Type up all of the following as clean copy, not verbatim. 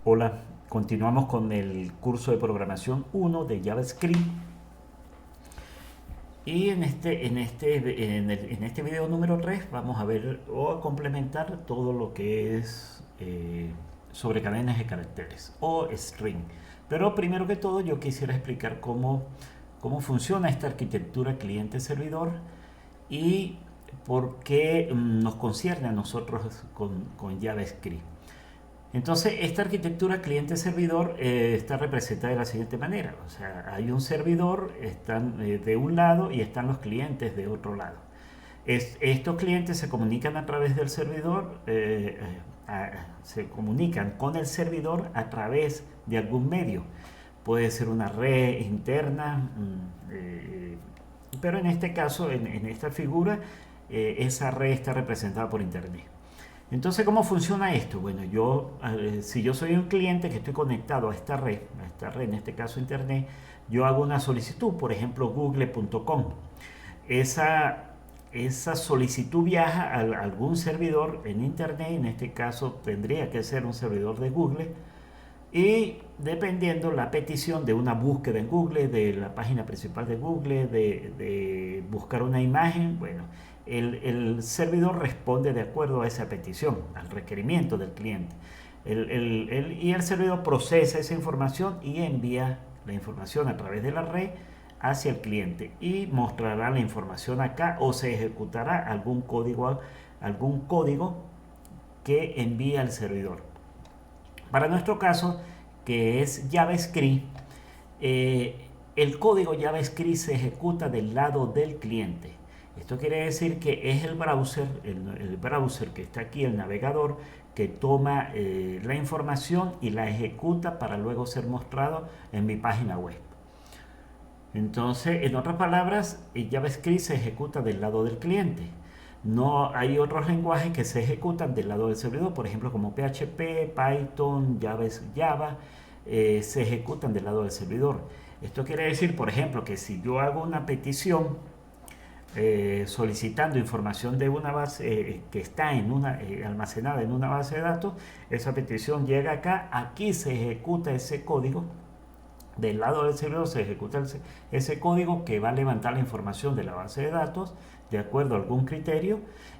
Hola, continuamos con el curso de programación 1 de JavaScript y en este video número 3 vamos a ver o a complementar todo lo que es sobre cadenas de caracteres o string. Pero primero que todo yo quisiera explicar cómo funciona esta arquitectura cliente-servidor y por qué nos concierne a nosotros con JavaScript. Entonces, esta arquitectura cliente-servidor está representada de la siguiente manera. O sea, hay un servidor están, de un lado y están los clientes de otro lado. Estos clientes se comunican a través del servidor, se comunican con el servidor a través de algún medio. Puede ser una red interna, pero en este caso, en esta figura, esa red está representada por Internet. Entonces, ¿cómo funciona esto? Bueno, si yo soy un cliente que estoy conectado a esta red, en este caso Internet, yo hago una solicitud, por ejemplo, google.com. Esa solicitud viaja a algún servidor en Internet, en este caso tendría que ser un servidor de Google, y dependiendo la petición de una búsqueda en Google, de la página principal de Google, de buscar una imagen, bueno, el servidor responde de acuerdo a esa petición, al requerimiento del cliente. Y el servidor procesa esa información y envía la información a través de la red hacia el cliente y mostrará la información acá o se ejecutará algún código que envía al servidor. Para nuestro caso, que es JavaScript, el código JavaScript se ejecuta del lado del cliente. Esto quiere decir que es el browser que está aquí, el navegador, que toma la información y la ejecuta para luego ser mostrado en mi página web. Entonces, en otras palabras, el JavaScript se ejecuta del lado del cliente. No hay otros lenguajes que se ejecutan del lado del servidor, por ejemplo, como PHP, Python, Java, se ejecutan del lado del servidor. Esto quiere decir, por ejemplo, que si yo hago una petición solicitando información de una base que está almacenada en una base de datos, esa petición llega acá, aquí se ejecuta ese código. Del lado del servidor se ejecuta ese código que va a levantar la información de la base de datos de acuerdo a algún criterio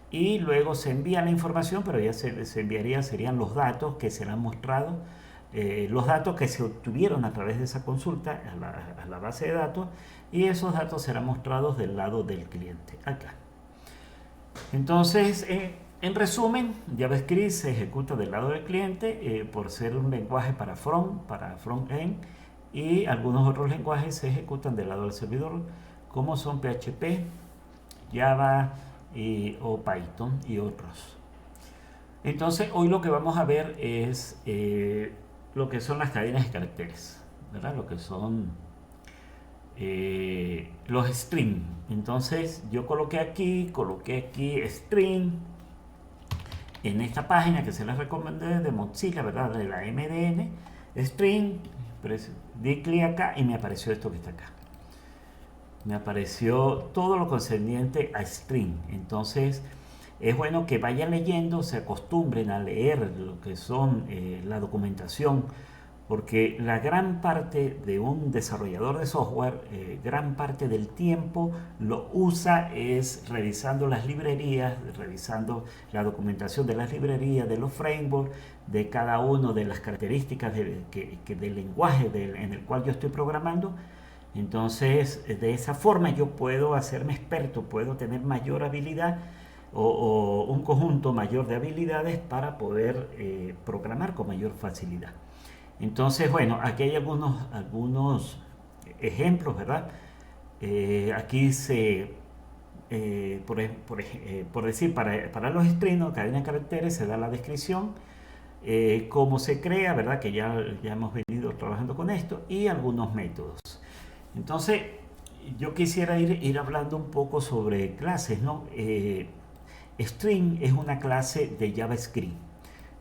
y luego se envía la información, pero ya se enviaría, serían los datos que serán mostrados, los datos que se obtuvieron a través de esa consulta a la base de datos, y esos datos serán mostrados del lado del cliente, acá. Entonces, en resumen, JavaScript se ejecuta del lado del cliente por ser un lenguaje para front-end, y algunos otros lenguajes se ejecutan del lado del servidor, como son PHP, Java o Python y otros. Entonces, hoy lo que vamos a ver es lo que son las cadenas de caracteres, ¿verdad? Lo que son los string. Entonces, yo coloqué aquí string en esta página que se les recomendé de Mozilla, ¿verdad? De la MDN, string, di clic acá y me apareció esto que está acá. Me apareció todo lo concerniente a string. Entonces es bueno que vayan leyendo, se acostumbren a leer lo que son la documentación, porque la gran parte de un desarrollador de software, gran parte del tiempo lo usa es revisando las librerías, revisando la documentación de las librerías, de los frameworks, de cada una de las características del lenguaje en el cual yo estoy programando. Entonces, de esa forma yo puedo hacerme experto, puedo tener mayor habilidad o un conjunto mayor de habilidades para poder programar con mayor facilidad. Entonces, bueno, aquí hay algunos ejemplos, ¿verdad? Aquí por decir, para los string, cadena de caracteres, se da la descripción, cómo se crea, ¿verdad? Que ya hemos venido trabajando con esto, y algunos métodos. Entonces, yo quisiera ir hablando un poco sobre clases, ¿no? String es una clase de JavaScript.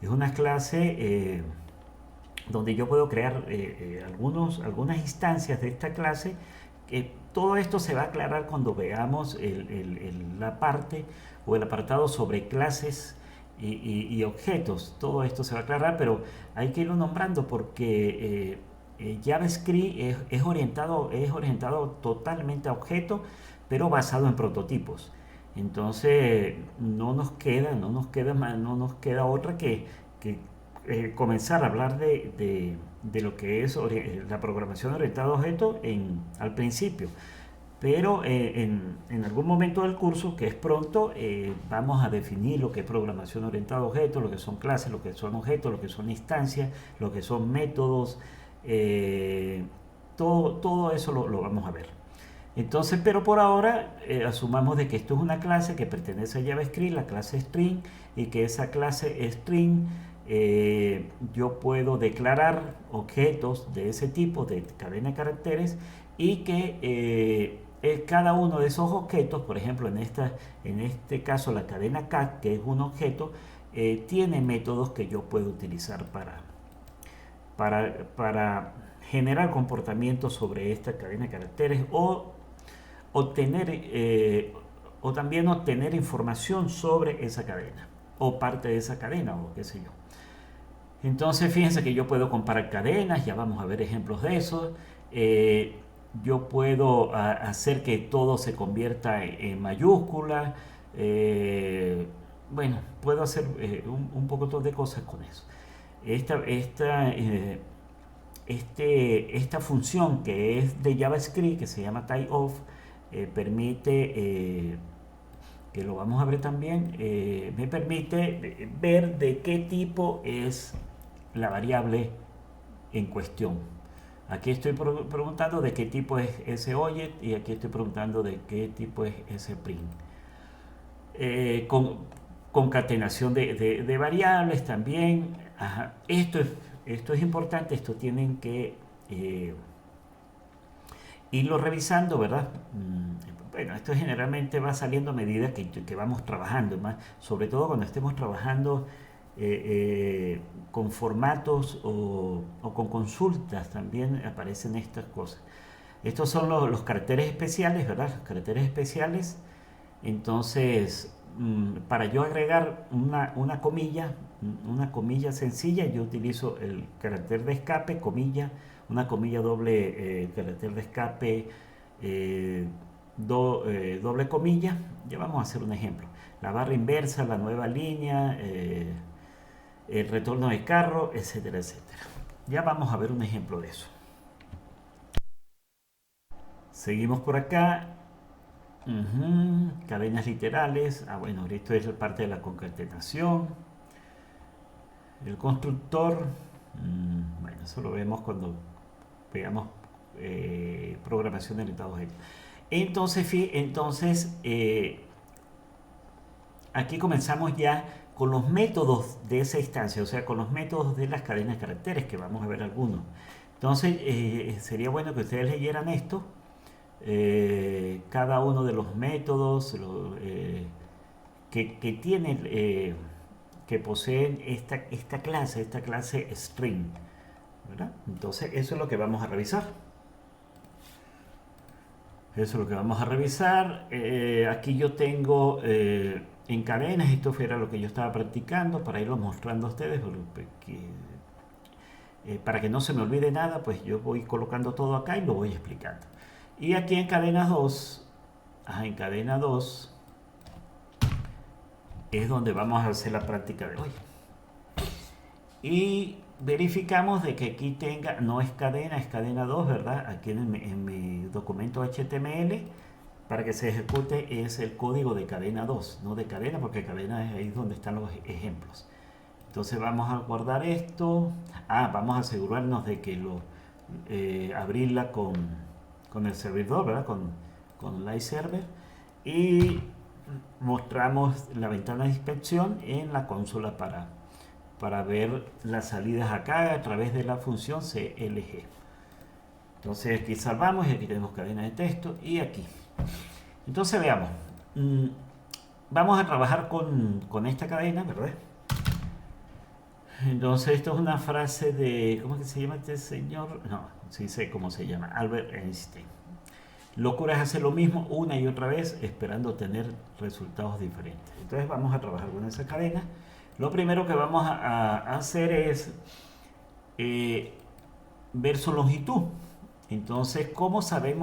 Es una clase donde yo puedo crear algunas instancias de esta clase. Todo esto se va a aclarar cuando veamos la parte o el apartado sobre clases y objetos. Todo esto se va a aclarar, pero hay que irlo nombrando porque JavaScript es orientado totalmente a objetos, pero basado en prototipos. Entonces no nos queda otra que comenzar a hablar de lo que es la programación orientada a objetos al principio. Pero en algún momento del curso, que es pronto, vamos a definir lo que es programación orientada a objetos, lo que son clases, lo que son objetos, lo que son instancias, lo que son métodos. Todo eso lo vamos a ver. Entonces, pero por ahora asumamos de que esto es una clase que pertenece a JavaScript, la clase string, y que esa clase string yo puedo declarar objetos de ese tipo, de cadena de caracteres, y que cada uno de esos objetos, por ejemplo, en este caso la cadena cat, que es un objeto, tiene métodos que yo puedo utilizar para generar comportamientos sobre esta cadena de caracteres obtener o también obtener información sobre esa cadena o parte de esa cadena o qué sé yo. Entonces fíjense que yo puedo comparar cadenas, ya vamos a ver ejemplos de eso. Yo puedo hacer que todo se convierta en mayúscula. Bueno, puedo hacer un poco de cosas con eso. Esta función que es de JavaScript, que se llama typeof, permite, que lo vamos a ver también, me permite ver de qué tipo es la variable en cuestión. Aquí estoy preguntando de qué tipo es ese object y aquí estoy preguntando de qué tipo es ese print. Con concatenación de variables también. Ajá. Esto es importante, esto tienen que irlo revisando, ¿verdad? Bueno, esto generalmente va saliendo a medida que vamos trabajando, más, sobre todo cuando estemos trabajando con formatos o con consultas también aparecen estas cosas. Estos son los caracteres especiales, ¿verdad? Los caracteres especiales. Entonces, para yo agregar una comilla sencilla, yo utilizo el carácter de escape, comilla, una comilla doble, carácter de escape, doble comilla. Ya vamos a hacer un ejemplo. La barra inversa, la nueva línea, el retorno de carro, etcétera, etcétera. Ya vamos a ver un ejemplo de eso. Seguimos por acá. Cadenas literales. Bueno, esto es parte de la concatenación. El constructor. Bueno, eso lo vemos cuando veamos programación orientada a objetos. Entonces aquí comenzamos ya con los métodos de esa instancia, o sea, con los métodos de las cadenas de caracteres, que vamos a ver algunos. Entonces, sería bueno que ustedes leyeran esto. Cada uno de los métodos que tienen, que poseen esta clase string, ¿verdad? Entonces eso es lo que vamos a revisar. Eso es lo que vamos a revisar. Aquí yo tengo en cadenas, esto era lo que yo estaba practicando para irlo mostrando a ustedes, para que no se me olvide nada, pues yo voy colocando todo acá y lo voy explicando. Y aquí en cadena 2, en cadena 2 es donde vamos a hacer la práctica de hoy. Y verificamos de que aquí no es cadena 2, ¿verdad? Aquí en mi documento HTML, para que se ejecute es el código de cadena 2, no de cadena, porque cadena es ahí donde están los ejemplos. Entonces vamos a guardar esto. Vamos a asegurarnos de que abrirla con el servidor, ¿verdad? Con Live Server, y mostramos la ventana de inspección en la consola para ver las salidas acá a través de la función CLG. Entonces aquí salvamos y aquí tenemos cadena de texto y aquí. Entonces veamos. Vamos a trabajar con esta cadena, ¿verdad? Entonces esto es una frase de, ¿cómo es que se llama este señor? No, sí sé cómo se llama, Albert Einstein. Locura es hacer lo mismo una y otra vez esperando tener resultados diferentes. Entonces vamos a trabajar con esa cadena. Lo primero que vamos a hacer es ver su longitud. Entonces, ¿cómo saber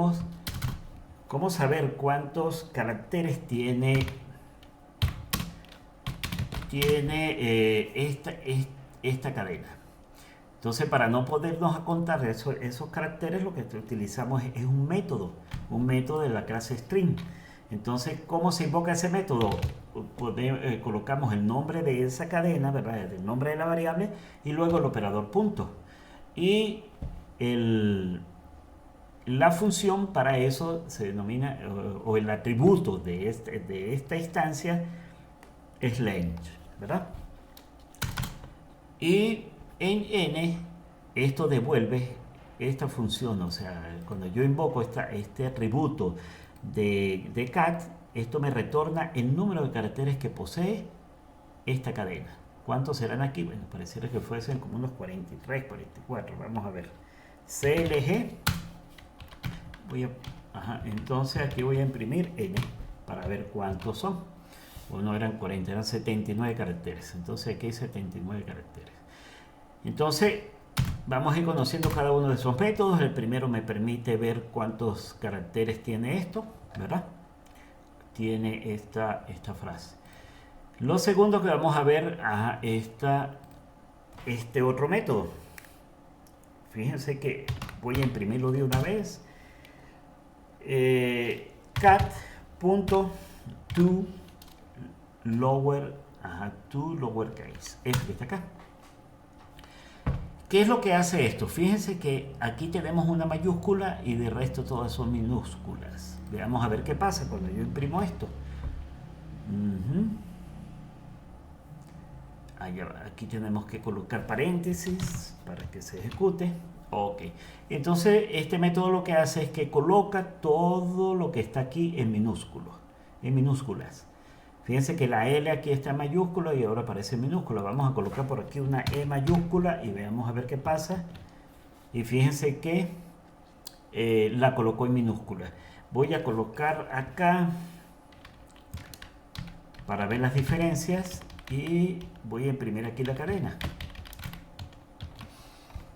cuántos caracteres tiene esta cadena? Entonces, para no podernos a contar esos caracteres, lo que utilizamos es un método de la clase string. Entonces, ¿cómo se invoca ese método? Colocamos el nombre de esa cadena, ¿verdad? El nombre de la variable y luego el operador punto. Y la función para eso se denomina, o el atributo de esta instancia es length, ¿verdad? Y en n esto devuelve esta función, o sea, cuando yo invoco este atributo de cat, esto me retorna el número de caracteres que posee esta cadena. ¿Cuántos serán aquí? Bueno, pareciera que fuesen como unos 43, 44. Vamos a ver. CLG. Entonces aquí voy a imprimir n para ver cuántos son. O no eran 40, eran 79 caracteres. Entonces aquí hay 79 caracteres. Entonces vamos a ir conociendo cada uno de esos métodos. El primero me permite ver cuántos caracteres tiene esto, ¿verdad? Tiene esta frase. Lo segundo que vamos a ver este otro método. Fíjense que voy a imprimirlo de una vez. cat.toLowerCase. Esto que está acá. ¿Qué es lo que hace esto? Fíjense que aquí tenemos una mayúscula y de resto todas son minúsculas. Veamos a ver qué pasa cuando yo imprimo esto. Aquí tenemos que colocar paréntesis para que se ejecute. Ok. Entonces este método lo que hace es que coloca todo lo que está aquí en minúsculas. Fíjense que la L aquí está en mayúscula y ahora aparece en minúscula. Vamos a colocar por aquí una E mayúscula y veamos a ver qué pasa. Y fíjense que la colocó en minúscula. Voy a colocar acá para ver las diferencias y voy a imprimir aquí la cadena.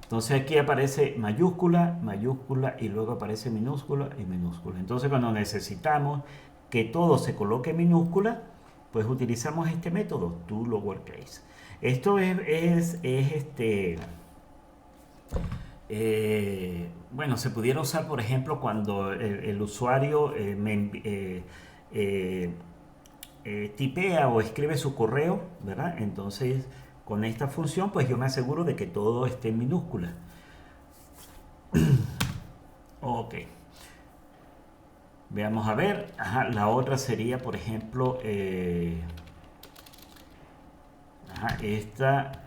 Entonces aquí aparece mayúscula, mayúscula y luego aparece minúscula y minúscula. Entonces cuando necesitamos que todo se coloque en minúscula, pues utilizamos este método, toLowerCase. Esto bueno, se pudiera usar, por ejemplo, cuando el usuario tipea o escribe su correo, ¿verdad? Entonces, con esta función, pues yo me aseguro de que todo esté en minúscula. Ok. Veamos a ver. La otra sería, por ejemplo, esta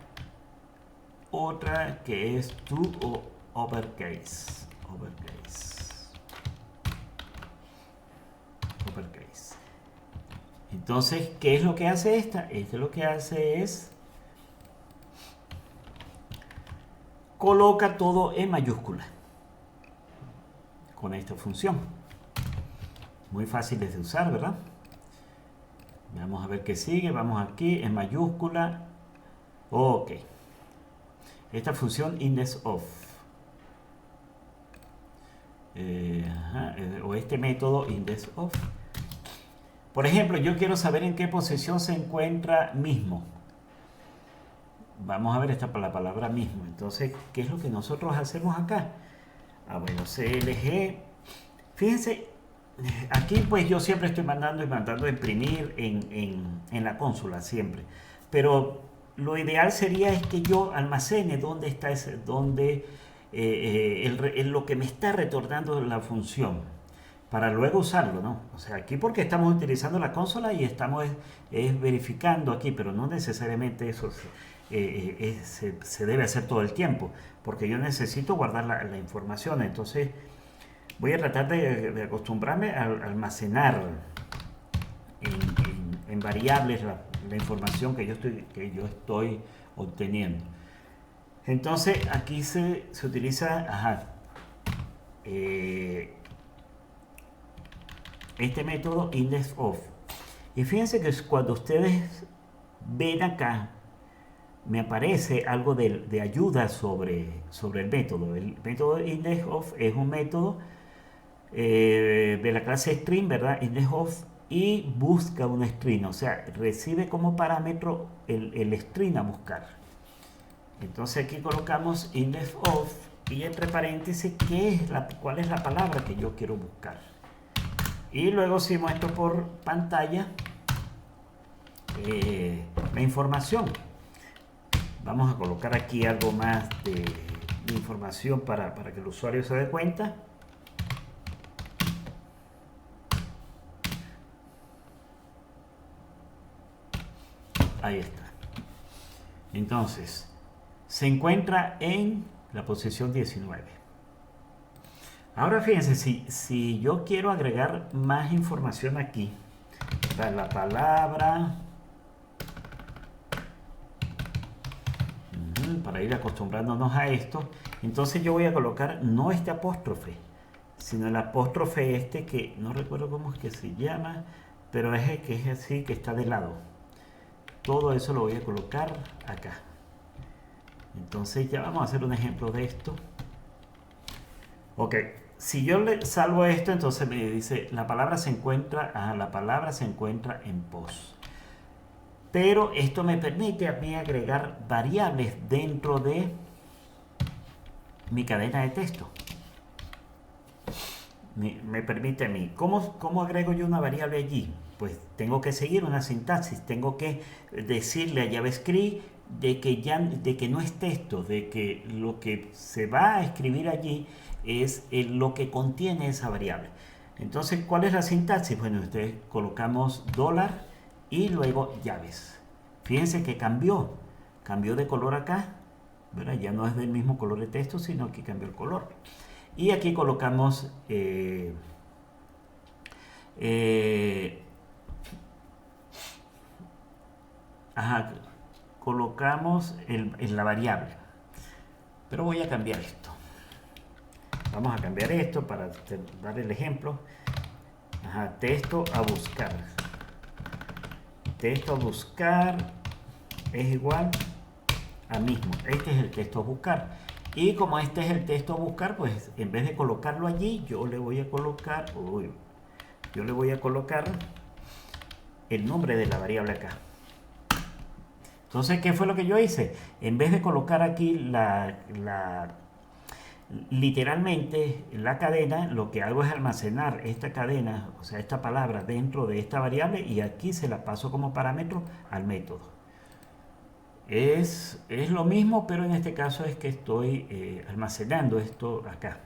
otra que es toUpperCase. Uppercase. Entonces, ¿qué es lo que hace esta? Esta lo que hace es coloca todo en mayúscula con esta función. Muy fáciles de usar, ¿verdad? Vamos a ver qué sigue. Vamos aquí en mayúscula. Ok. Esta función indexOf. O este método indexOf. Por ejemplo, yo quiero saber en qué posición se encuentra mismo. Vamos a ver la palabra mismo. Entonces, ¿qué es lo que nosotros hacemos acá? Bueno, CLG. Fíjense, aquí pues yo siempre estoy mandando a imprimir en la consola, siempre. Pero lo ideal sería es que yo almacene dónde está lo que me está retornando la función para luego usarlo, ¿no? O sea, aquí porque estamos utilizando la consola y estamos verificando aquí, pero no necesariamente eso se debe hacer todo el tiempo, porque yo necesito guardar la información. Entonces voy a tratar de acostumbrarme a almacenar en variables la información que yo estoy obteniendo. Entonces aquí se utiliza este método indexOf. Y fíjense que cuando ustedes ven acá me aparece algo de ayuda sobre el método. El método indexOf es un método de la clase string, ¿verdad? IndexOf, y busca un string, o sea, recibe como parámetro el string a buscar. Entonces aquí colocamos indexOf y entre paréntesis cuál es la palabra que yo quiero buscar. Y luego si muestro por pantalla la información. Vamos a colocar aquí algo más de información para que el usuario se dé cuenta. Ahí está. Entonces, se encuentra en la posición 19. Ahora fíjense, si yo quiero agregar más información aquí, para la palabra, para ir acostumbrándonos a esto, entonces yo voy a colocar no este apóstrofe, sino el apóstrofe este que no recuerdo cómo es que se llama, pero es el que es así, que está de lado. Todo eso lo voy a colocar acá. Entonces ya vamos a hacer un ejemplo de esto. Ok, si yo le salvo esto, entonces me dice la palabra se encuentra en pos. Pero esto me permite a mí agregar variables dentro de mi cadena de texto. Me permite a mí. ¿Cómo agrego yo una variable allí? Pues tengo que seguir una sintaxis, tengo que decirle a JavaScript de que no es texto, de que lo que se va a escribir allí es lo que contiene esa variable. Entonces, ¿cuál es la sintaxis? Bueno, ustedes colocamos dólar y luego llaves. Fíjense que cambió de color acá, ¿verdad? Ya no es del mismo color de texto, sino que cambió el color. Y aquí colocamos colocamos la variable. Pero voy a cambiar esto. Vamos a cambiar esto para dar el ejemplo. Texto a buscar. Texto a buscar es igual a mismo. Este es el texto a buscar. Y como este es el texto a buscar, pues en vez de colocarlo allí, yo le voy a colocar el nombre de la variable acá. Entonces, ¿qué fue lo que yo hice? En vez de colocar aquí literalmente la cadena, lo que hago es almacenar esta cadena, o sea, esta palabra dentro de esta variable y aquí se la paso como parámetro al método. Es lo mismo, pero en este caso es que estoy almacenando esto acá.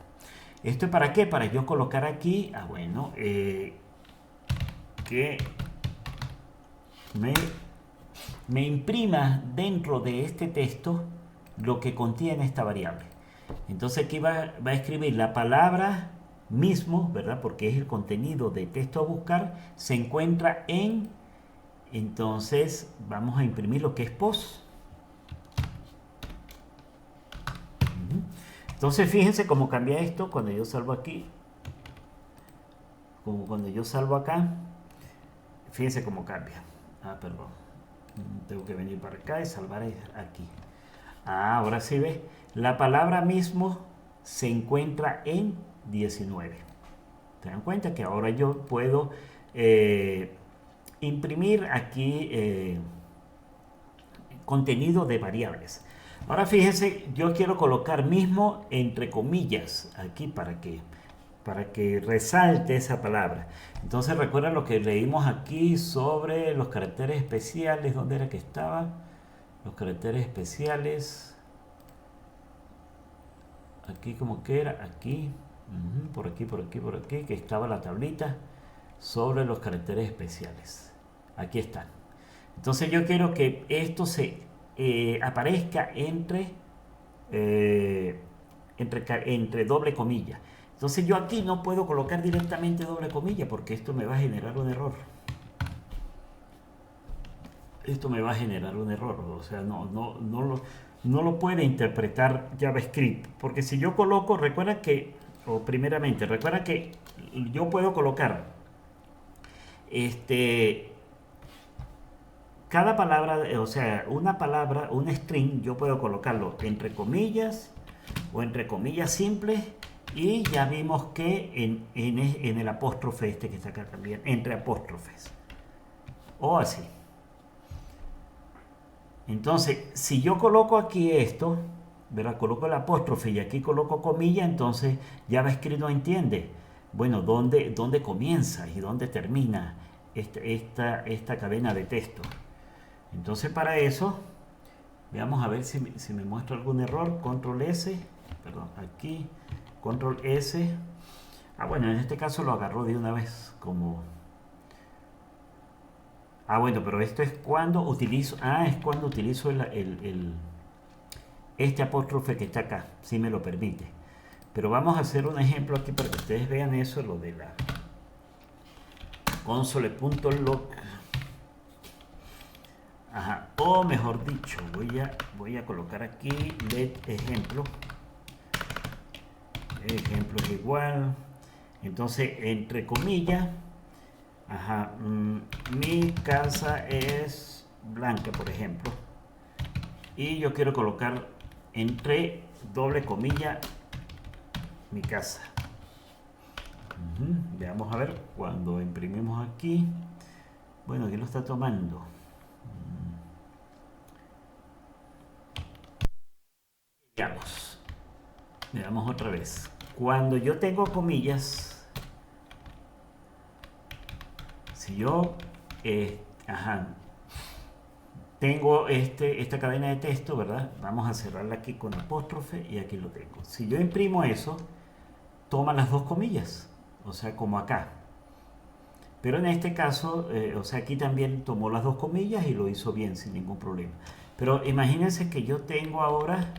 ¿Esto es para qué? Para yo colocar aquí, que me imprima dentro de este texto lo que contiene esta variable. Entonces aquí va a escribir la palabra mismo, ¿verdad? Porque es el contenido de texto a buscar, se encuentra en, entonces vamos a imprimir lo que es pos. Entonces fíjense cómo cambia esto cuando yo salvo aquí, como cuando yo salvo acá, fíjense cómo cambia. Perdón, tengo que venir para acá y salvar aquí. Ahora sí ve, la palabra mismo se encuentra en 19. ¿Se dan cuenta que ahora yo puedo imprimir aquí contenido de variables? Ahora fíjense, yo quiero colocar mismo entre comillas aquí para que resalte esa palabra. Entonces recuerden lo que leímos aquí sobre los caracteres especiales. ¿Dónde era que estaba? Los caracteres especiales. Aquí como que era, aquí, por aquí, que estaba la tablita sobre los caracteres especiales. Aquí están. Entonces yo quiero que esto se aparezca entre doble comilla. Entonces yo aquí no puedo colocar directamente doble comilla porque esto me va a generar un error. O sea, no lo puede interpretar JavaScript. Porque si yo coloco, recuerda que yo puedo colocar cada palabra, o sea, una palabra, un string, yo puedo colocarlo entre comillas o entre comillas simples, y ya vimos que en el apóstrofe este que está acá también, entre apóstrofes, o así. Entonces, si yo coloco aquí esto, ¿verdad? Coloco el apóstrofe y aquí coloco comilla, entonces JavaScript no entiende, bueno, dónde comienza y dónde termina esta cadena de texto. Entonces, para eso, veamos a ver si me muestra algún error. Control S, perdón, aquí, Control S. Bueno, en este caso lo agarró de una vez como... bueno, pero esto es cuando utilizo... es cuando utilizo este apóstrofe que está acá, si me lo permite. Pero vamos a hacer un ejemplo aquí para que ustedes vean eso, lo de la console.log. O mejor dicho, voy a colocar aquí let ejemplo. Ejemplo es igual. Entonces, entre comillas, mi casa es blanca, por ejemplo. Y yo quiero colocar entre doble comilla mi casa. Veamos a ver, cuando imprimimos aquí, bueno, aquí lo está tomando. Veamos otra vez. Cuando yo tengo comillas, si yo tengo esta cadena de texto, ¿verdad? Vamos a cerrarla aquí con apóstrofe y aquí lo tengo. Si yo imprimo eso, toma las dos comillas, o sea, como acá. Pero en este caso, o sea, aquí también tomó las dos comillas y lo hizo bien, sin ningún problema. Pero imagínense que yo tengo ahora,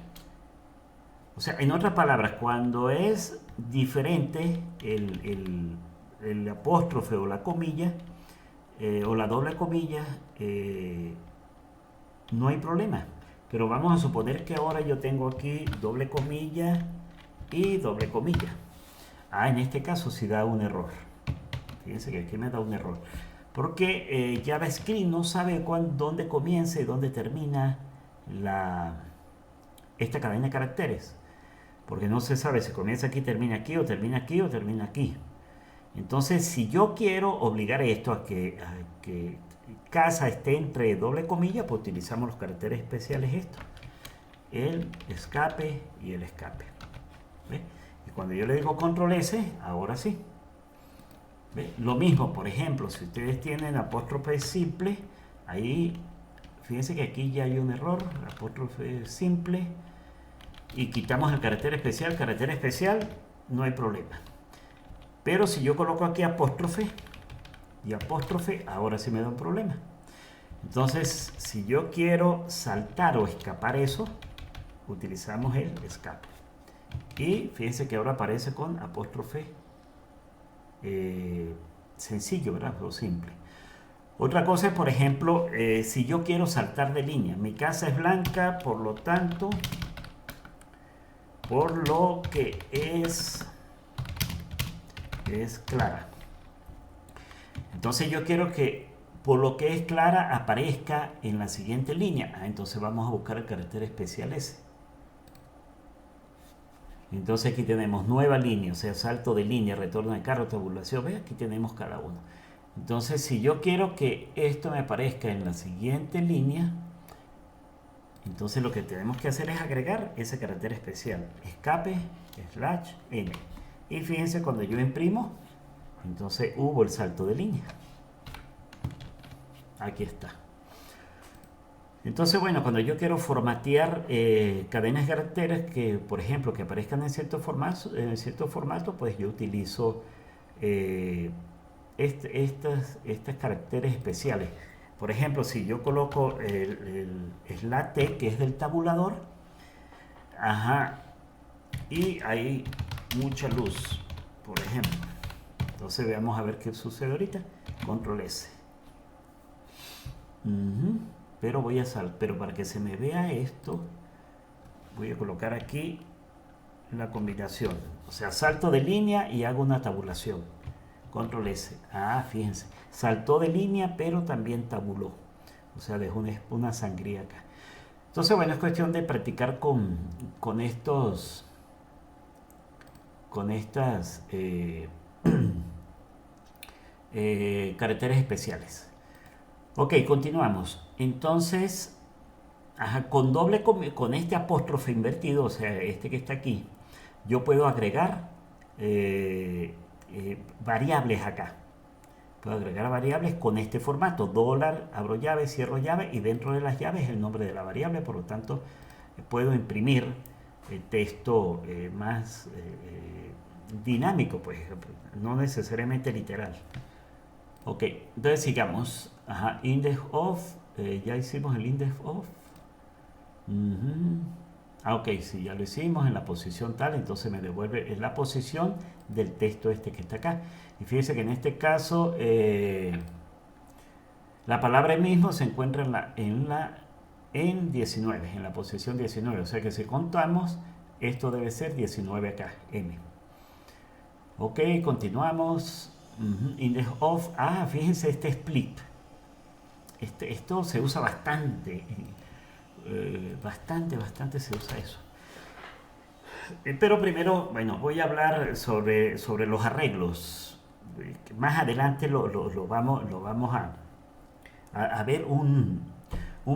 o sea, en otras palabras, cuando es diferente el apóstrofe o la comilla, o la doble comilla, no hay problema. Pero vamos a suponer que ahora yo tengo aquí doble comilla y doble comilla. En este caso sí da un error. Fíjense que aquí me da un error. Porque JavaScript no sabe dónde comienza y dónde termina esta cadena de caracteres. Porque no se sabe si comienza aquí, termina aquí, o termina aquí, o termina aquí. Entonces, si yo quiero obligar esto a que casa esté entre doble comilla, pues utilizamos los caracteres especiales estos. El escape y el escape. ¿Ve? Y cuando yo le digo control S, ahora sí. ¿Ve? Lo mismo, por ejemplo, si ustedes tienen apóstrofe simple, ahí, fíjense que aquí ya hay un error, apóstrofe simple, y quitamos el carácter especial, no hay problema. Pero si yo coloco aquí apóstrofe y apóstrofe, ahora sí me da un problema. Entonces, si yo quiero saltar o escapar eso, utilizamos el escape. Y fíjense que ahora aparece con apóstrofe sencillo, ¿verdad? O simple. Otra cosa es, por ejemplo, si yo quiero saltar de línea. Mi casa es blanca, por lo tanto, por lo que es clara. Entonces yo quiero que por lo que es clara aparezca en la siguiente línea. Entonces vamos a buscar el carácter especial S. Entonces aquí tenemos nueva línea, o sea, salto de línea, retorno de carro, tabulación. ¿Ve? Aquí tenemos cada uno. Entonces, si yo quiero que esto me aparezca en la siguiente línea, entonces lo que tenemos que hacer es agregar ese carácter especial. Escape, /n. Y fíjense, cuando yo imprimo, entonces hubo el salto de línea. Aquí está. Entonces, bueno, cuando yo quiero formatear cadenas de caracteres que, por ejemplo, que aparezcan en cierto formato, pues yo utilizo estos caracteres especiales. Por ejemplo, si yo coloco el /t, que es del tabulador, y hay mucha luz, por ejemplo. Entonces veamos a ver qué sucede ahorita. Control S. Pero pero para que se me vea esto, voy a colocar aquí la combinación. O sea, salto de línea y hago una tabulación. Control S. Fíjense. Saltó de línea, pero también tabuló. O sea, dejó una sangría acá. Entonces, bueno, es cuestión de practicar con estos, con estas caracteres especiales. Ok, continuamos. Entonces, ajá, con este apóstrofe invertido, o sea, este que está aquí, yo puedo agregar variables acá. Puedo agregar variables con este formato: dólar, abro llave, cierro llave, y dentro de las llaves el nombre de la variable. Por lo tanto, puedo imprimir texto más dinámico, pues, no necesariamente literal. Ok, entonces sigamos. Ajá, index of, ya hicimos el index of. Ok, si ya lo hicimos en la posición tal, entonces me devuelve en la posición del texto este que está acá. Y fíjense que en este caso la palabra mismo se encuentra en 19, en la posición 19. O sea que si contamos, esto debe ser 19 acá, M. Ok, continuamos. Index of, fíjense este split. Esto se usa bastante. Bastante se usa eso. Pero primero, bueno, voy a hablar sobre los arreglos. Más adelante lo vamos a ver un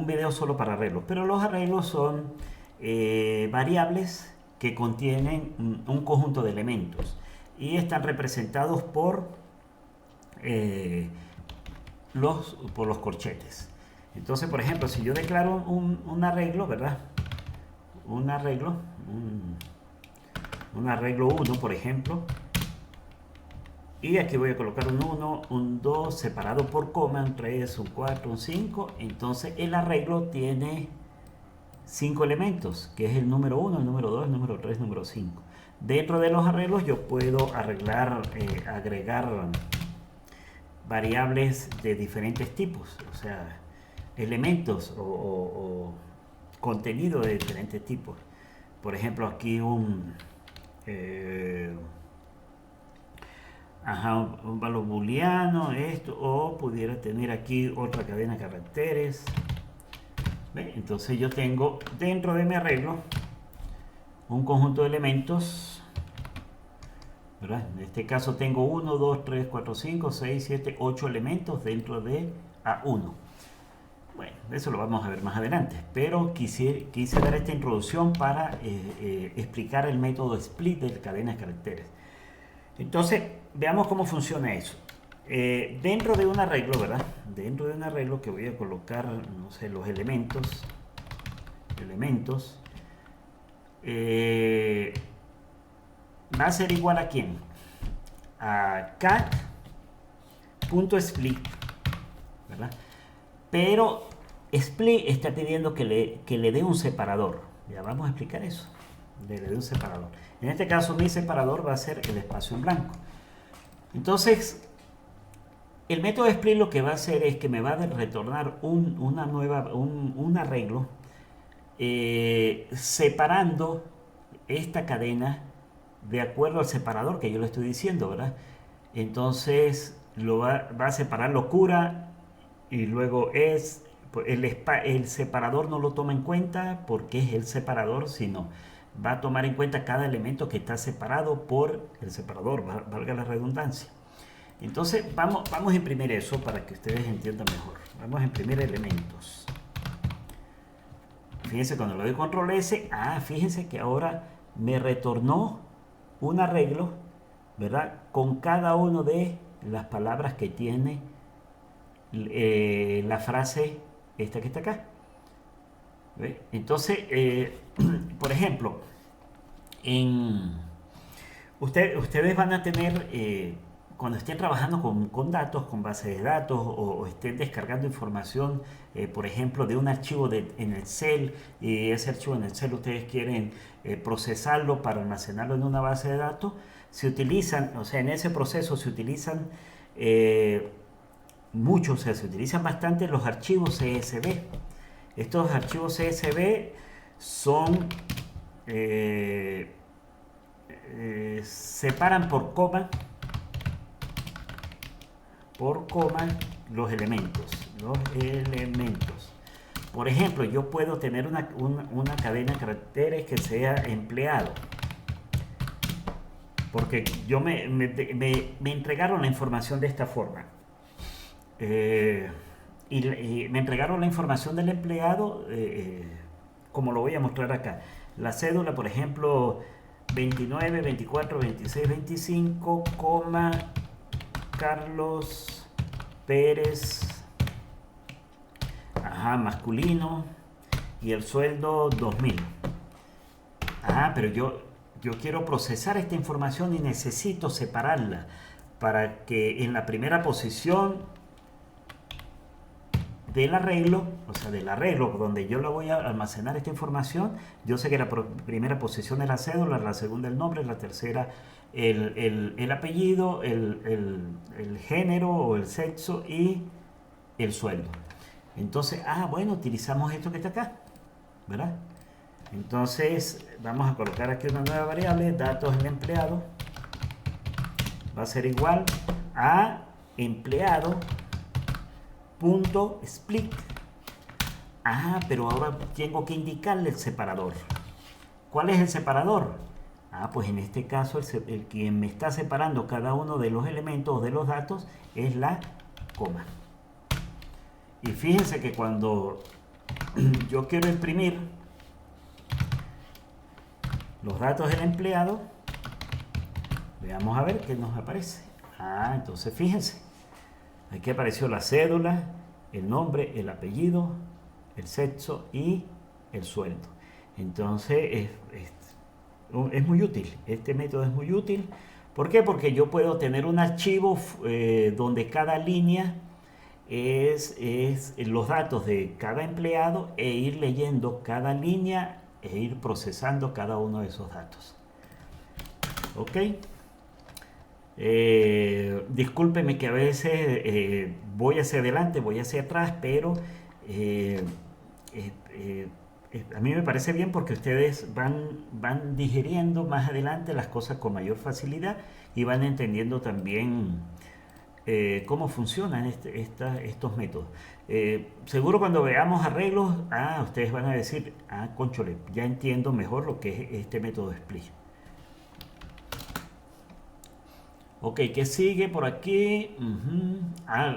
video solo para arreglos. Pero los arreglos son variables que contienen un conjunto de elementos y están representados eh, por los corchetes. Entonces, por ejemplo, si yo declaro un arreglo, ¿verdad? Un arreglo 1, por ejemplo, y aquí voy a colocar un 1, un 2 separado por coma, un 3, un 4, un 5. Entonces el arreglo tiene 5 elementos, que es el número 1, el número 2, el número 3, el número 5. Dentro de los arreglos yo puedo agregar variables de diferentes tipos, o sea, elementos o contenido de diferentes tipos. Por ejemplo, aquí un valor booleano, esto, o pudiera tener aquí otra cadena de caracteres. ¿Ve? Entonces yo tengo dentro de mi arreglo un conjunto de elementos, ¿verdad? En este caso tengo 1, 2, 3, 4, 5, 6, 7, 8 elementos dentro de A1. Bueno, eso lo vamos a ver más adelante, pero quise dar esta introducción para explicar el método split de cadenas de caracteres. Entonces, veamos cómo funciona eso. Dentro de un arreglo, ¿verdad? Dentro de un arreglo que voy a colocar, no sé, los elementos, va a ser igual a ¿quién? A cat.split, ¿verdad? Pero split está pidiendo que le dé un separador. Ya vamos a explicar eso. Le dé un separador. En este caso mi separador va a ser el espacio en blanco. Entonces, el método split lo que va a hacer es que me va a retornar un arreglo separando esta cadena de acuerdo al separador que yo le estoy diciendo, ¿verdad? Entonces va a separar locura y luego el separador no lo toma en cuenta porque es el separador, sino va a tomar en cuenta cada elemento que está separado por el separador, valga la redundancia. Entonces vamos a imprimir eso para que ustedes entiendan mejor. Vamos a imprimir elementos. Fíjense, cuando le doy control S, fíjense que ahora me retornó un arreglo, ¿verdad? Con cada una de las palabras que tiene la frase esta que está acá. ¿Ve? Entonces, por ejemplo, ustedes van a tener, cuando estén trabajando con datos, con bases de datos, o estén descargando información, por ejemplo, de un archivo en Excel, y ese archivo en Excel ustedes quieren procesarlo para almacenarlo en una base de datos, se utilizan, o sea, en ese proceso se utilizan mucho, o sea, se utilizan bastante los archivos CSV. Estos archivos CSV son separan por coma los elementos. los elementos. Por ejemplo, yo puedo tener una cadena de caracteres que sea empleado. Porque me entregaron la información de esta forma. Y me entregaron la información del empleado, como lo voy a mostrar acá. La cédula, por ejemplo, 29, 24, 26, 25, Carlos Pérez, masculino, y el sueldo 2000. Pero yo quiero procesar esta información y necesito separarla para que en la primera posición del arreglo, donde yo le voy a almacenar esta información, yo sé que la primera posición es la cédula, la segunda el nombre, la tercera el apellido, el género o el sexo y el sueldo. Entonces, bueno, utilizamos esto que está acá, ¿verdad? Entonces, vamos a colocar aquí una nueva variable, datos del empleado, va a ser igual a empleado.split. Pero ahora tengo que indicarle el separador. ¿Cuál es el separador? Pues en este caso el quien me está separando cada uno de los elementos de los datos es la coma. Y fíjense que cuando yo quiero imprimir los datos del empleado, veamos a ver qué nos aparece. Entonces fíjense, aquí apareció la cédula, el nombre, el apellido, el sexo y el sueldo. Entonces es muy útil, este método es muy útil. ¿Por qué? Porque yo puedo tener un archivo donde cada línea es los datos de cada empleado e ir leyendo cada línea e ir procesando cada uno de esos datos. ¿Ok? Discúlpeme que a veces voy hacia adelante, voy hacia atrás, pero a mí me parece bien porque ustedes van digiriendo más adelante las cosas con mayor facilidad y van entendiendo también cómo funcionan estos métodos. Seguro cuando veamos arreglos, ustedes van a decir, cónchole, ya entiendo mejor lo que es este método de split. Ok, ¿qué sigue por aquí?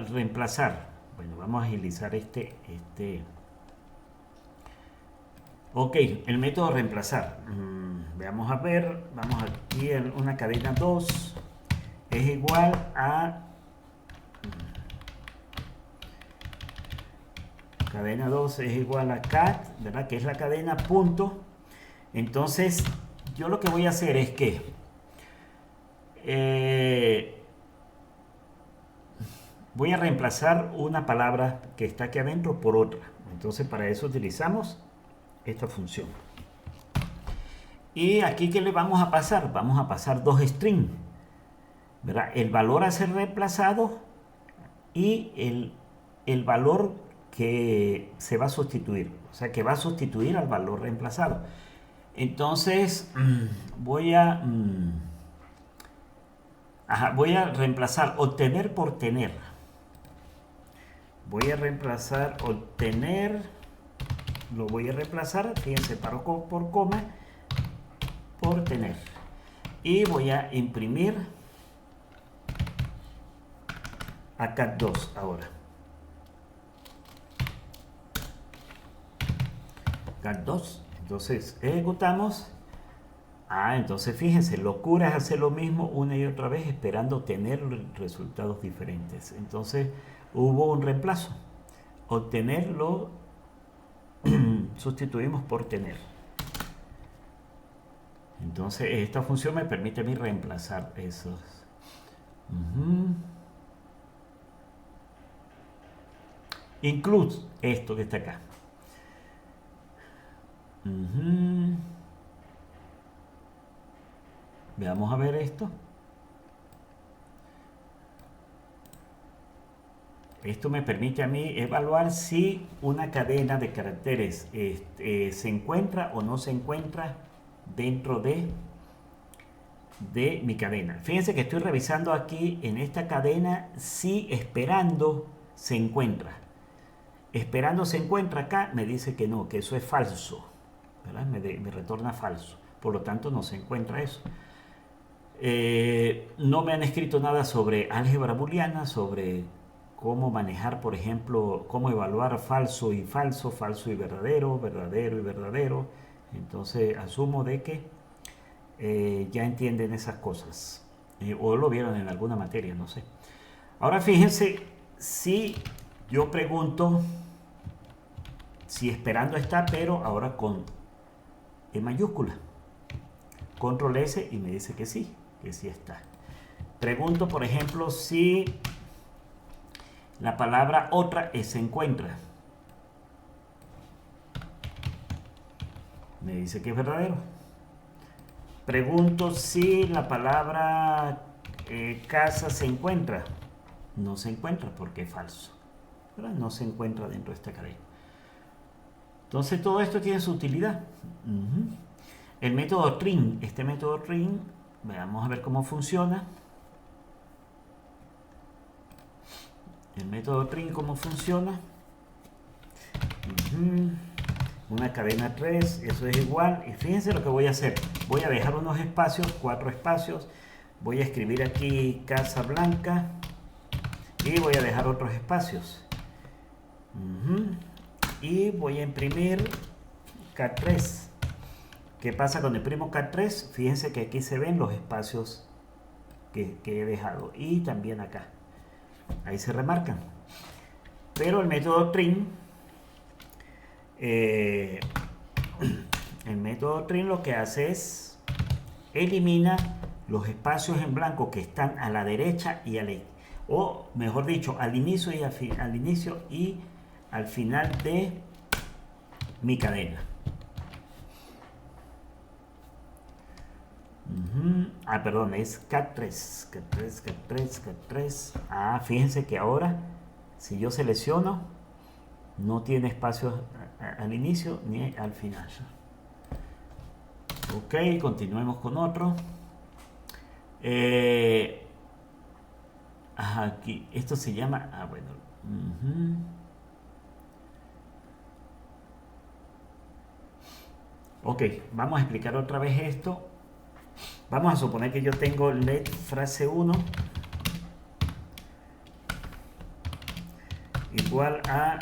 Reemplazar. Bueno, vamos a agilizar Ok, el método reemplazar. Veamos a ver. Vamos aquí en una cadena 2. Es igual a... cadena 2 es igual a cat, ¿verdad? Que es la cadena punto. Entonces, yo lo que voy a hacer es que voy a reemplazar una palabra que está aquí adentro por otra. Entonces, para eso utilizamos esta función. Y aquí, ¿qué le vamos a pasar? Vamos a pasar dos strings, ¿verdad? El valor a ser reemplazado y el valor que se va a sustituir, o sea, que va a sustituir al valor reemplazado. Entonces, voy a reemplazar obtener por tener. Voy a reemplazar obtener, lo voy a reemplazar, fíjense, paro por coma, por tener. Y voy a imprimir a cat2 ahora. cat2. Entonces ejecutamos. Entonces fíjense, locura es hacer lo mismo una y otra vez esperando tener resultados diferentes. Entonces hubo un reemplazo. Obtenerlo sustituimos por tener. Entonces esta función me permite a mí reemplazar esos. Include esto que está acá. Veamos a ver esto. Esto me permite a mí evaluar si una cadena de caracteres se encuentra o no se encuentra dentro de mi cadena. Fíjense que estoy revisando aquí en esta cadena si esperando se encuentra. Esperando se encuentra acá, me dice que no, que eso es falso, ¿verdad? Me retorna falso. Por lo tanto, no se encuentra eso. No me han escrito nada sobre álgebra booleana, sobre cómo manejar, por ejemplo, cómo evaluar falso y falso, falso y verdadero, verdadero y verdadero. Entonces, asumo de que ya entienden esas cosas. O lo vieron en alguna materia, no sé. Ahora fíjense, si yo pregunto si esperando está, pero ahora con E mayúscula. Control S y me dice que sí está. Pregunto, por ejemplo, si la palabra otra se encuentra. Me dice que es verdadero. Pregunto si la palabra casa se encuentra. No se encuentra porque es falso, ¿verdad? No se encuentra dentro de esta cadena. Entonces todo esto tiene su utilidad. El método trim, este método trim, vamos a ver cómo funciona. El método trim, cómo funciona. Una cadena 3, eso es igual. Y fíjense lo que voy a hacer. Voy a dejar unos espacios, 4 espacios. Voy a escribir aquí Casa Blanca. Y voy a dejar otros espacios. Y voy a imprimir K3. ¿Qué pasa cuando imprimo K3? Fíjense que aquí se ven los espacios que he dejado. Y también acá. Ahí se remarcan. Pero el método trim, lo que hace es elimina los espacios en blanco que están a la derecha y a la, o mejor dicho, al inicio y al final de mi cadena. Perdón, es K3. Fíjense que ahora si yo selecciono no tiene espacios al inicio ni al final. Ok, continuemos con otro. Aquí, esto se llama Ok, vamos a explicar otra vez esto. Vamos a suponer que yo tengo let frase 1 igual a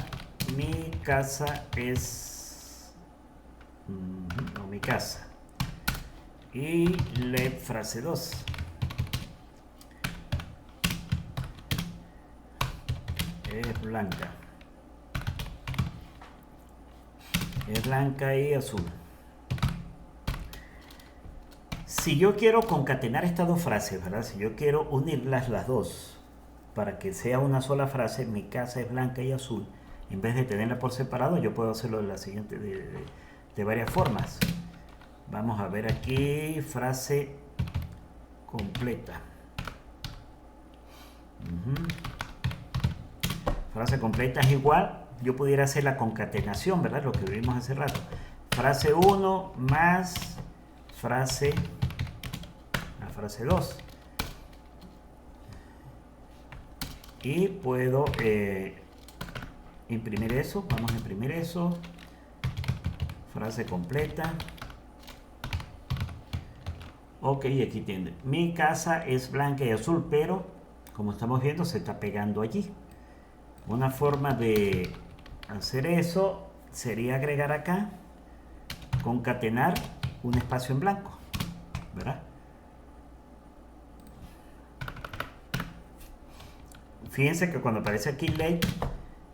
mi casa es mi casa, y let frase 2 es blanca y azul. Si yo quiero concatenar estas dos frases, ¿verdad? Si yo quiero unirlas las dos para que sea una sola frase, mi casa es blanca y azul, en vez de tenerla por separado, yo puedo hacerlo de la siguiente, de varias formas. Vamos a ver aquí, frase completa. Frase completa es igual, yo pudiera hacer la concatenación, ¿verdad? Lo que vimos hace rato. Frase 1 más frase 2. Y puedo imprimir eso. Vamos a imprimir eso. Frase completa. Ok, aquí tiene. Mi casa es blanca y azul, pero como estamos viendo se está pegando allí. Una forma de hacer eso sería agregar acá, concatenar un espacio en blanco, ¿verdad? Fíjense que cuando aparece aquí late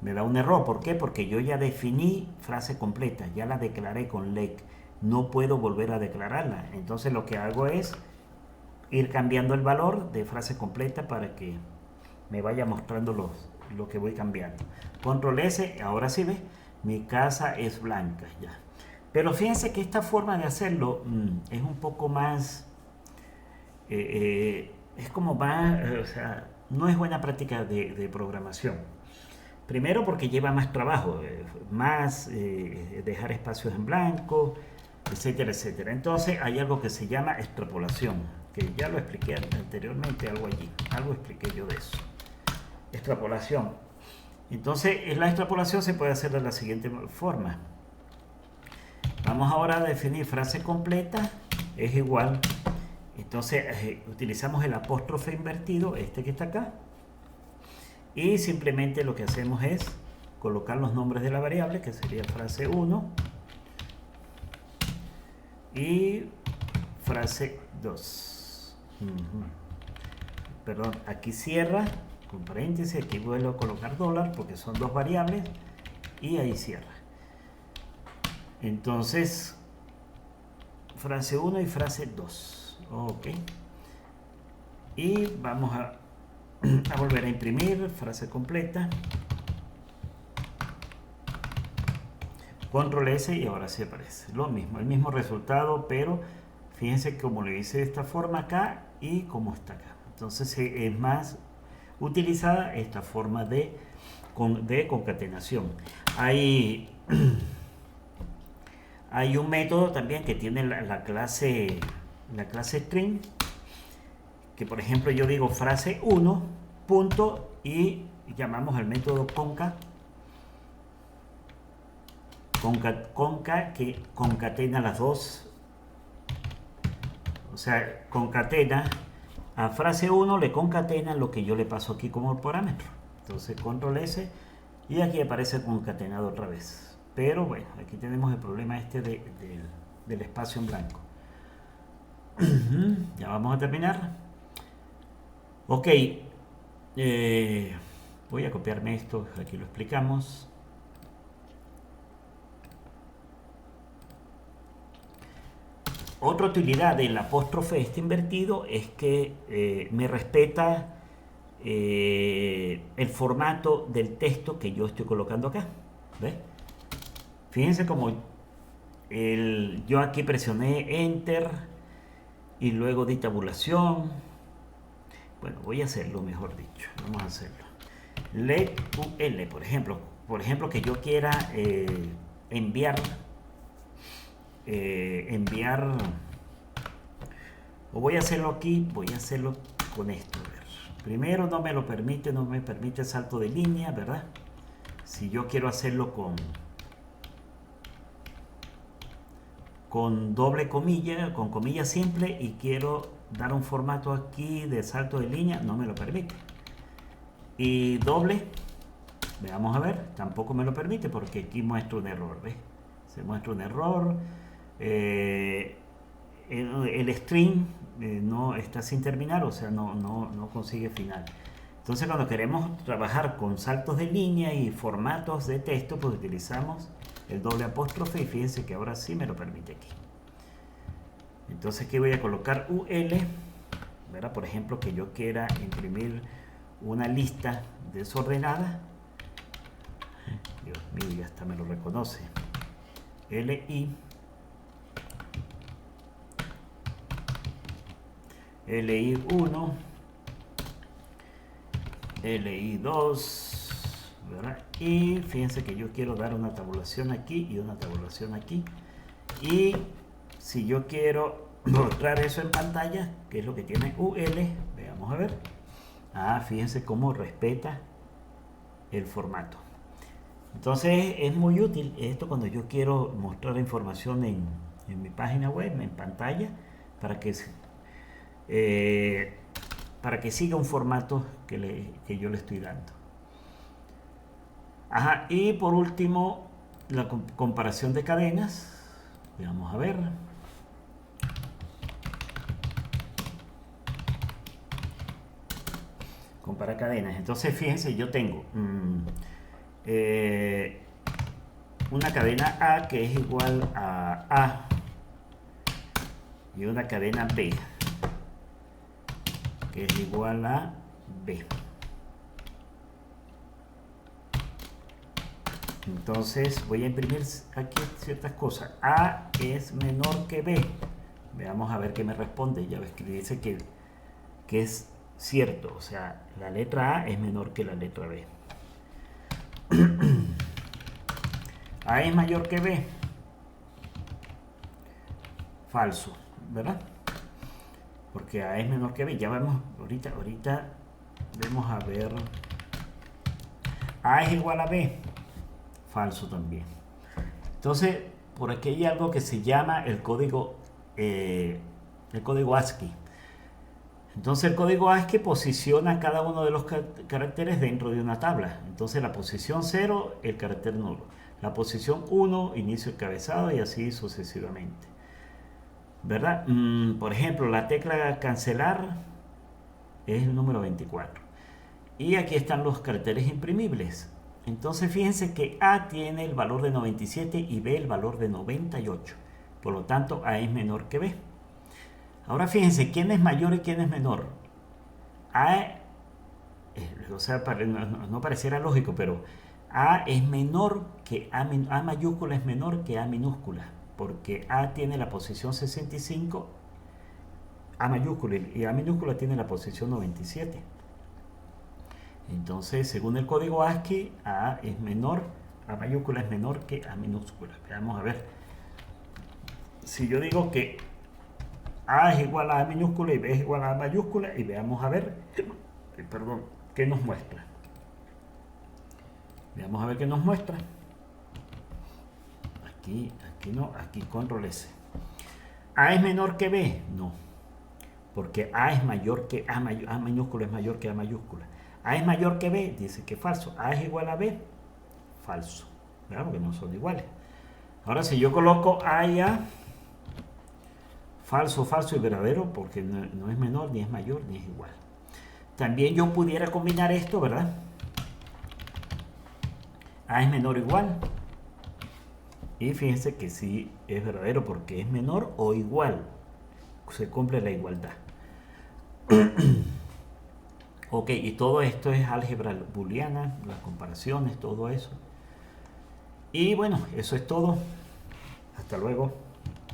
me da un error. ¿Por qué? Porque yo ya definí frase completa, ya la declaré con late. No puedo volver a declararla. Entonces lo que hago es ir cambiando el valor de frase completa para que me vaya mostrando lo que voy cambiando. Control S, ahora sí ve, mi casa es blanca ya. Pero fíjense que esta forma de hacerlo es un poco más, es como más, o sea, no es buena práctica de programación. Primero porque lleva más trabajo, dejar espacios en blanco, etcétera, etcétera. Entonces hay algo que se llama extrapolación, que ya lo expliqué anteriormente, algo expliqué yo de eso. Extrapolación. Entonces, la extrapolación se puede hacer de la siguiente forma. Vamos ahora a definir frase completa es igual. Entonces, utilizamos el apóstrofe invertido, este que está acá. Y simplemente lo que hacemos es colocar los nombres de la variable, que sería frase 1 y frase 2. Perdón, aquí cierra con paréntesis, aquí vuelvo a colocar dólar porque son dos variables y ahí cierra. Entonces, frase 1 y frase 2. Ok. Y vamos a volver a imprimir frase completa. Control S y ahora sí aparece lo mismo, el mismo resultado, pero fíjense como lo hice de esta forma acá y como está acá. Entonces es más utilizada esta forma de concatenación. Hay un método también que tiene la clase string, que por ejemplo yo digo frase 1 punto y llamamos al método conca que concatena las dos, o sea, concatena a frase 1, le concatena lo que yo le paso aquí como parámetro. Entonces control S y aquí aparece concatenado otra vez. Pero bueno, aquí tenemos el problema este del espacio en blanco. Ya vamos a terminar. Ok, voy a copiarme esto, aquí lo explicamos. Otra utilidad del apóstrofe este invertido es que me respeta el formato del texto que yo estoy colocando acá. ¿Ves? Fíjense como yo aquí presioné Enter y luego di tabulación. Bueno, voy a hacerlo, mejor dicho. Vamos a hacerlo. Let UL, por ejemplo, que yo quiera enviar, o voy a hacerlo aquí, voy a hacerlo con esto. A ver. Primero no me permite salto de línea, ¿verdad? Si yo quiero hacerlo con doble comilla, con comilla simple, y quiero dar un formato aquí de salto de línea, no me lo permite. Y doble, vamos a ver, tampoco me lo permite porque aquí muestra un error, ¿ves? Se muestra un error. El string no está sin terminar, o sea, no consigue final. Entonces, cuando queremos trabajar con saltos de línea y formatos de texto, pues utilizamos el doble apóstrofe y fíjense que ahora sí me lo permite aquí. Entonces aquí voy a colocar UL, ¿verdad? Por ejemplo, que yo quiera imprimir una lista desordenada. Dios mío, ya hasta me lo reconoce. LI, LI1, LI2, ¿verdad? Y fíjense que yo quiero dar una tabulación aquí y una tabulación aquí. Y si yo quiero mostrar eso en pantalla, que es lo que tiene UL, veamos a ver. Fíjense cómo respeta el formato. Entonces es muy útil esto cuando yo quiero mostrar información en mi página web, en pantalla, para que siga un formato que yo le estoy dando. Y por último, la comparación de cadenas. Vamos a ver. Compara cadenas. Entonces fíjense, yo tengo una cadena A que es igual a A y una cadena B que es igual a B. Entonces voy a imprimir aquí ciertas cosas. A es menor que B. Veamos a ver qué me responde. Ya ves que dice que es cierto. O sea, la letra A es menor que la letra B. A es mayor que B. Falso, ¿verdad? Porque A es menor que B. Ya vemos, ahorita vamos a ver. A es igual a B, falso también. Entonces, por aquí hay algo que se llama el código ASCII. Entonces el código ASCII posiciona cada uno de los caracteres dentro de una tabla. Entonces la posición 0, el carácter nulo. La posición 1, inicio el cabezado y así sucesivamente. ¿Verdad? Por ejemplo, la tecla cancelar es el número 24. Y aquí están los caracteres imprimibles. Entonces fíjense que A tiene el valor de 97 y B el valor de 98. Por lo tanto, A es menor que B. Ahora fíjense, ¿quién es mayor y quién es menor? A, o sea, no pareciera lógico, pero A es menor que A mayúscula es menor que A minúscula, porque A tiene la posición 65, A mayúscula, y A minúscula tiene la posición 97. Entonces, según el código ASCII, A es menor, A mayúscula es menor que A minúscula. Vamos a ver. Si yo digo que A es igual a A minúscula y B es igual a A mayúscula, y veamos a ver, perdón, ¿qué nos muestra? Veamos a ver qué nos muestra. Aquí no, aquí control S. ¿A es menor que B? No, porque A es mayor que A minúscula es mayor que A mayúscula. A es mayor que B, dice que falso. A es igual a B, falso. Claro, porque no son iguales. Ahora si yo coloco A y A, falso, falso y verdadero, porque no es menor, ni es mayor, ni es igual. También yo pudiera combinar esto, ¿verdad? A es menor o igual. Y fíjense que sí es verdadero porque es menor o igual. Se cumple la igualdad. Ok, y todo esto es álgebra booleana, las comparaciones, todo eso. Y bueno, eso es todo. Hasta luego.